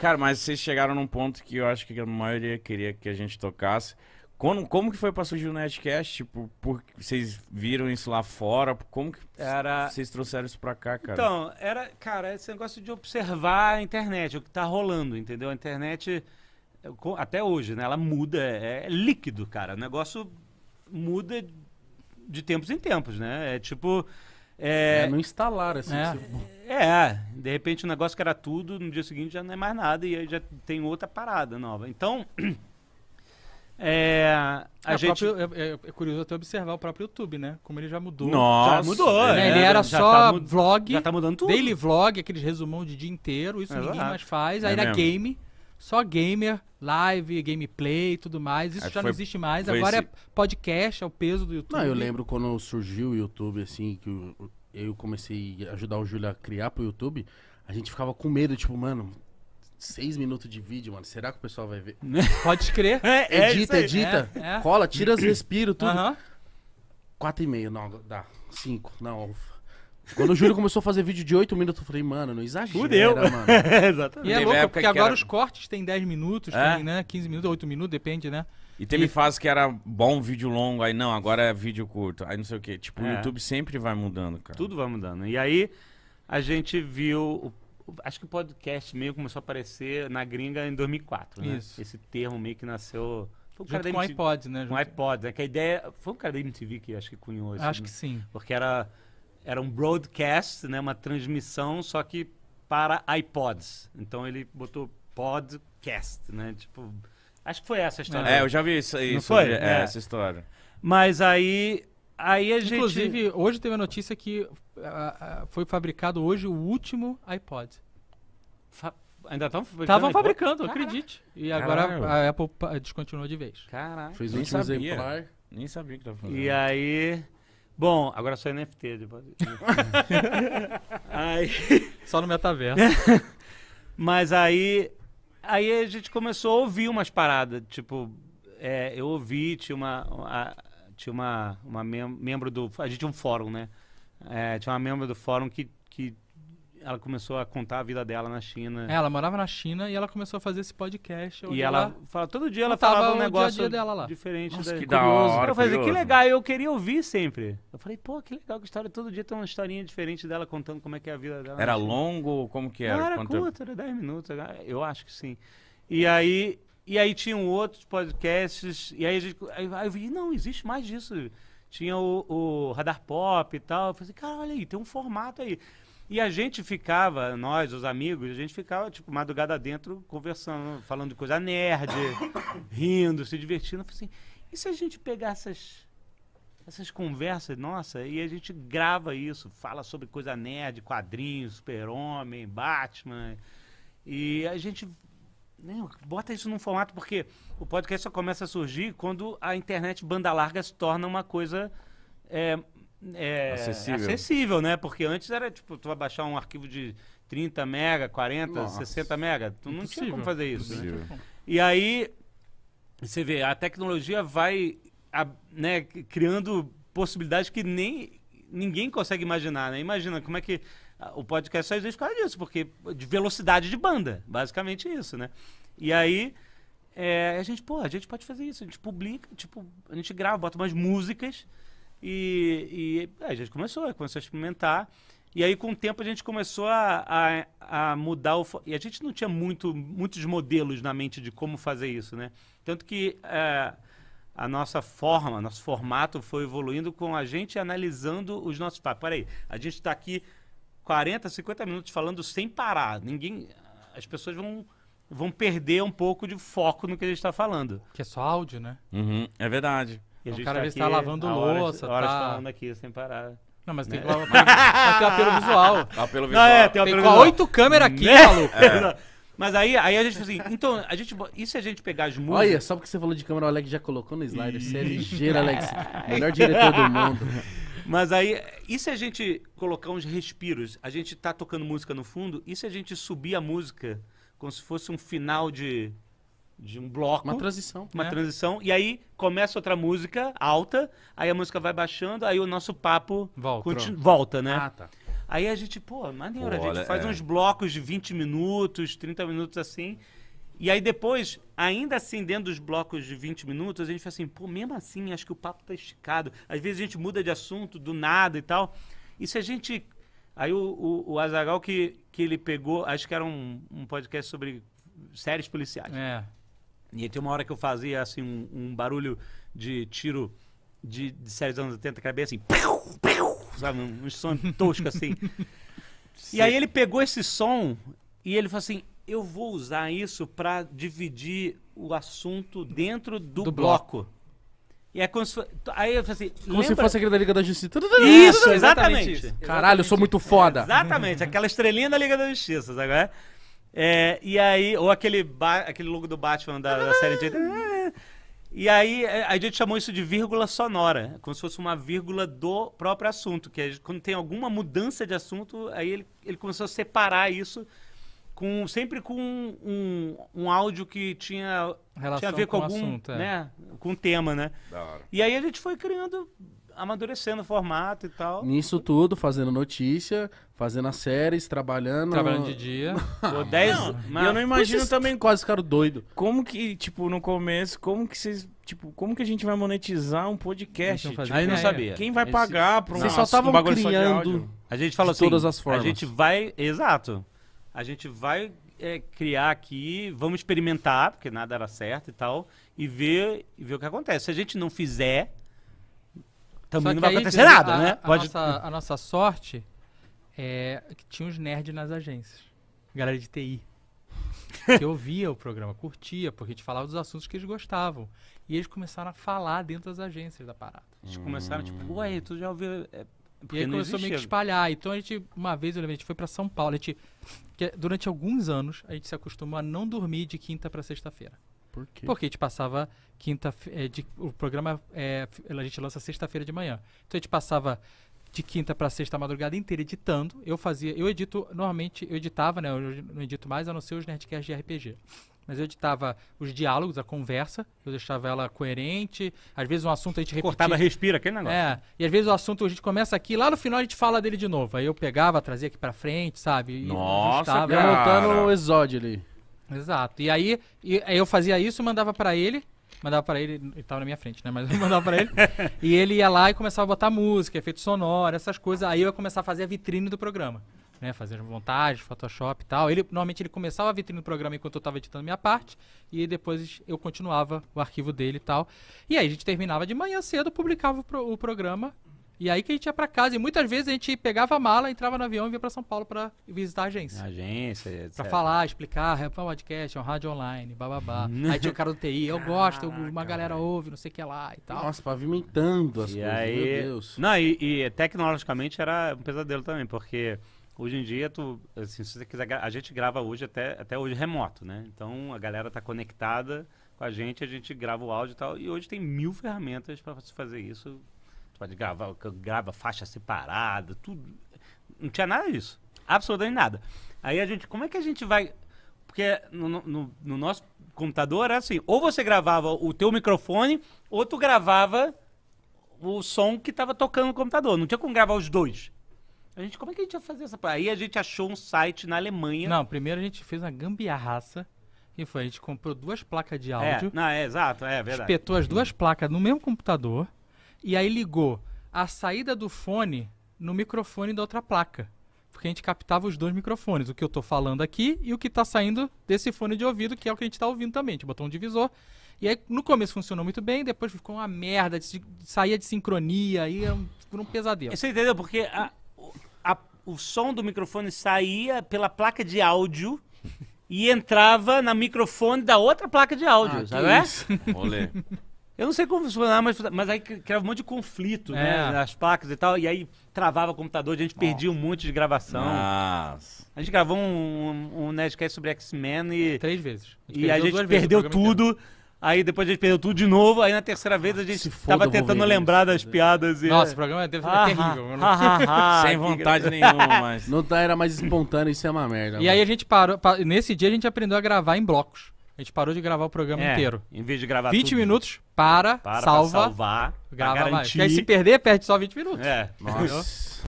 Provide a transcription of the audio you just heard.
Cara, mas vocês chegaram num ponto que eu acho que a maioria queria que a gente tocasse. Como que foi pra surgir o Nerdcast? Tipo, vocês viram isso lá fora? Como que vocês trouxeram isso pra cá, cara? Então, cara, esse negócio de observar a internet, o que tá rolando, entendeu? A internet, até hoje, né? Ela muda, é líquido, cara. O negócio muda de tempos em tempos, né? É tipo... não instalar, assim. De repente o negócio que era tudo, no dia seguinte já não é mais nada e aí já tem outra parada nova. Então... É curioso até observar o próprio YouTube, né? Como ele já mudou. Nossa, já mudou. Ele era só vlog. Já tá mudando tudo. Daily vlog, aqueles resumão de dia inteiro. Isso ninguém mais faz. Aí era game, só gamer, live, gameplay e tudo mais. Isso já não existe mais. Agora é podcast, é o peso do YouTube. Não, eu lembro quando surgiu o YouTube, assim, que eu comecei a ajudar o Júlio a criar pro YouTube, a gente ficava com medo, tipo, mano... 6 minutos de vídeo, mano. Será que o pessoal vai ver? Pode crer. Edita. Cola, tira os respiros, tudo. 4,5. Não, dá. 5. Não. Quando o Júlio começou a fazer vídeo de 8 minutos, eu falei, mano, não exagera, Fudeu. mano. Exatamente. E é louco, porque agora os cortes tem 10 minutos, tem, né? 15 minutos, 8 minutos, depende, né? E teve fase que era bom vídeo longo, aí não, agora é vídeo curto, aí não sei o quê. Tipo, o YouTube sempre vai mudando, cara. Tudo vai mudando. E aí, a gente viu... Acho que o podcast meio começou a aparecer na gringa em 2004, né? Isso. Esse termo meio que nasceu... Foi Junto com o iPod, né? Com o iPod, né? Que a ideia... Foi um cara da MTV que acho que cunhou isso. Acho que sim. Porque era um broadcast, né? Uma transmissão, só que para iPods. Então ele botou podcast, né? Tipo... Acho que foi essa a história. Eu já vi isso aí. Não foi? Essa história. Mas aí a gente... Inclusive, hoje teve a notícia que foi fabricado hoje o último iPod. Ainda estavam fabricando? Estavam fabricando, acredite. E agora Caralho. a Apple descontinuou de vez. Caraca. Fez o Nem último sabia. exemplar. Nem sabia o que tava fazendo. E aí... Bom, agora só NFT. Depois... aí... Só no metaverso. Mas aí a gente começou a ouvir umas paradas. Tipo, eu ouvi, tinha uma membro do... A gente tinha um fórum, né? Tinha uma membro do fórum que ela começou a contar a vida dela na China. Ela morava na China e ela começou a fazer esse podcast. E ela fala, todo dia ela contava falava um o negócio dia a dia dela lá. diferente. Nossa, que curioso. da hora, Eu falei, que curioso. legal, eu queria ouvir sempre. Eu falei, pô, que legal, que história. Todo dia tem uma historinha diferente dela contando como é que é a vida dela. Era na China. longo? Como que era? Não, era Quanto curto, era 10 minutos. Eu acho que sim. E aí tinham outros podcasts. E aí eu vi, não, existe mais disso. Tinha o Radar Pop e tal. Eu falei assim, cara, olha aí, tem um formato aí. E a gente ficava, nós, os amigos, a gente ficava, tipo, madrugada dentro, conversando, falando de coisa nerd, rindo, se divertindo. Eu falei assim, e se a gente pegar essas conversas, nossa, e a gente grava isso, fala sobre coisa nerd, quadrinhos, Super-Homem, Batman, e a gente bota isso num formato, porque o podcast só começa a surgir quando a internet banda larga se torna uma coisa... acessível, né? Porque antes era tipo, tu vai baixar um arquivo de 30 mega, 40, Nossa. 60 mega, tu não tinha como fazer isso. Né? Impossível. E aí, você vê, a tecnologia vai criando possibilidades que nem ninguém consegue imaginar, né? Imagina como é que o podcast só existe por causa disso, porque de velocidade de banda, basicamente isso, né? E aí, a gente pode fazer isso, a gente publica, tipo, a gente grava, bota umas músicas. E a gente começou a experimentar. E aí, com o tempo, a gente começou a mudar e a gente não tinha muitos modelos na mente de como fazer isso, né? Tanto que nosso formato foi evoluindo com a gente analisando os nossos papos. Peraí, a gente está aqui 40, 50 minutos falando sem parar. As pessoas vão perder um pouco de foco no que a gente está falando. Que é só áudio, né? Uhum, é verdade. E a O gente cara tá às vezes aqui tá lavando louça, horas tá... falando aqui sem parar. Não, mas tem que mas tem apelo visual. Apelo Não, visual. tem Tem apelo com visual. 8 câmeras aqui, Né? maluco. Mas aí a gente falou assim, então, e se a gente pegar as músicas... Olha, só porque você falou de câmera, o Alex já colocou no slider. Você é ligeiro, Alex. Melhor diretor do mundo. Mas aí, e se a gente colocar uns respiros? A gente tá tocando música no fundo, e se a gente subir a música como se fosse um final de um bloco? Uma transição. Uma transição, e aí começa outra música alta, aí a música vai baixando, aí o nosso papo Volta. volta, né? Ah, tá. Aí a gente, maneiro, a gente faz uns blocos de 20 minutos, 30 minutos assim. E aí depois, ainda assim, dentro dos blocos de 20 minutos, a gente fala assim, mesmo assim, acho que o papo tá esticado. Às vezes a gente muda de assunto do nada e tal. E se a gente... Aí o Azaghal que ele pegou, acho que era um podcast sobre séries policiais. E aí tem uma hora que eu fazia, assim, um barulho de tiro de séries dos anos 80, que era bem assim, sabe, um som tosco assim. E aí ele pegou esse som e ele falou assim, eu vou usar isso para dividir o assunto dentro do bloco. E é como se fosse... Aí eu falei assim... Como se fosse aquele da Liga da Justiça. Isso, exatamente. Caralho, eu sou muito foda. Exatamente, aquela estrelinha da Liga da Justiça, sabe? E aí... Ou aquele logo do Batman da série de... E aí a gente chamou isso de vírgula sonora. Como se fosse uma vírgula do próprio assunto. Que é, quando tem alguma mudança de assunto, aí ele começou a separar isso... sempre com um áudio que tinha a ver com algum assunto, né? Com o tema, né? Da hora. E aí a gente foi criando, amadurecendo o formato e tal. Nisso tudo, fazendo notícia, fazendo as séries, trabalhando de dia. E eu não imagino também... Quase ficaram doidos. Como que, tipo, no começo, como que a gente vai monetizar um podcast? Aí não sabia. Quem vai pagar pra Vocês só estavam criando a gente falou assim, todas as formas. A gente vai... Exato. A gente vai criar aqui, vamos experimentar, porque nada era certo e tal, e ver o que acontece. Se a gente não fizer, também não vai acontecer nada, né? A nossa sorte é que tinha uns nerds nas agências. Galera de TI. Que ouvia o programa, curtia, porque a gente falava dos assuntos que eles gostavam. E eles começaram a falar dentro das agências da parada. Eles começaram, tipo, ué, tu já ouviu... E aí começou meio que espalhar. Então a gente, uma vez, eu lembro, a gente foi pra São Paulo. Durante alguns anos, a gente se acostumou a não dormir de quinta pra sexta-feira. Por quê? Porque a gente passava o programa, a gente lança sexta-feira de manhã. Então a gente passava de quinta pra sexta a madrugada inteira editando. Eu edito, normalmente, eu editava, né? Eu não edito mais, a não ser os Nerdcasts de RPG. Mas eu editava os diálogos, a conversa, eu deixava ela coerente. Às vezes um assunto a gente repetia. Cortava, respira, aquele negócio. E às vezes o assunto a gente começa aqui, lá no final a gente fala dele de novo. Aí eu pegava, trazia aqui pra frente, sabe? Nossa, cara. Ia montando o exódio ali. Exato. E aí eu fazia isso, mandava pra ele, ele tava na minha frente, né? Mas eu mandava pra ele. E ele ia lá e começava a botar música, efeito sonoro, essas coisas. Aí eu ia começar a fazer a vitrine do programa. Né, fazer montagem, Photoshop e tal. Normalmente ele começava a vitrine do programa enquanto eu estava editando minha parte, e depois eu continuava o arquivo dele e tal. E aí a gente terminava de manhã cedo, publicava o programa, e aí que a gente ia pra casa. E muitas vezes a gente pegava a mala, entrava no avião e ia pra São Paulo pra visitar a agência. Etc. Pra falar, explicar, é um podcast, é um rádio online, bababá. Aí tinha o cara do TI, eu gosto, uma galera ouve, não sei o que lá e tal. Nossa, pavimentando as coisas, aí... meu Deus. Não, e tecnologicamente era um pesadelo também, porque... Hoje em dia, assim, se você quiser, a gente grava hoje até hoje remoto, né? Então a galera tá conectada com a gente grava o áudio e tal. E hoje tem 1000 ferramentas para você fazer isso. Você pode grava faixa separada, tudo. Não tinha nada disso. Absolutamente nada. Aí como é que a gente vai... Porque no nosso computador era assim, ou você gravava o teu microfone, ou tu gravava o som que tava tocando no computador. Não tinha como gravar os dois. Como é que a gente ia fazer essa... Aí a gente achou um site na Alemanha. Não, primeiro a gente fez uma gambiarraça. Que foi? A gente comprou 2 placas de áudio. Exato, é verdade. Espetou as 2 placas no mesmo computador. E aí ligou a saída do fone no microfone da outra placa. Porque a gente captava os 2 microfones. O que eu tô falando aqui e o que tá saindo desse fone de ouvido, que é o que a gente tá ouvindo também. A gente botou um divisor. E aí no começo funcionou muito bem, depois ficou uma merda. Saía de sincronia, aí ficou um pesadelo. Você entendeu? Porque... o som do microfone saía pela placa de áudio e entrava na microfone da outra placa de áudio, sabe? Olê. Eu não sei como funcionava, mas aí criava um monte de conflito, né? Nas placas e tal, e aí travava o computador, a gente perdia um monte de gravação. Nossa. A gente gravou um Nerdcast sobre X-Men e... 3 vezes. A gente perdeu tudo. Aí depois a gente perdeu tudo de novo, aí na terceira vez a gente tava tentando lembrar das piadas. Nossa, o programa deve ser terrível. Sem vontade nenhuma, mas... Não era mais espontâneo, isso é uma merda. E aí a gente parou, nesse dia a gente aprendeu a gravar em blocos. A gente parou de gravar o programa inteiro. Em vez de gravar 20 minutos, salva, salvar, grava garantir. mais. E aí se perder, perde só 20 minutos. É. Nossa.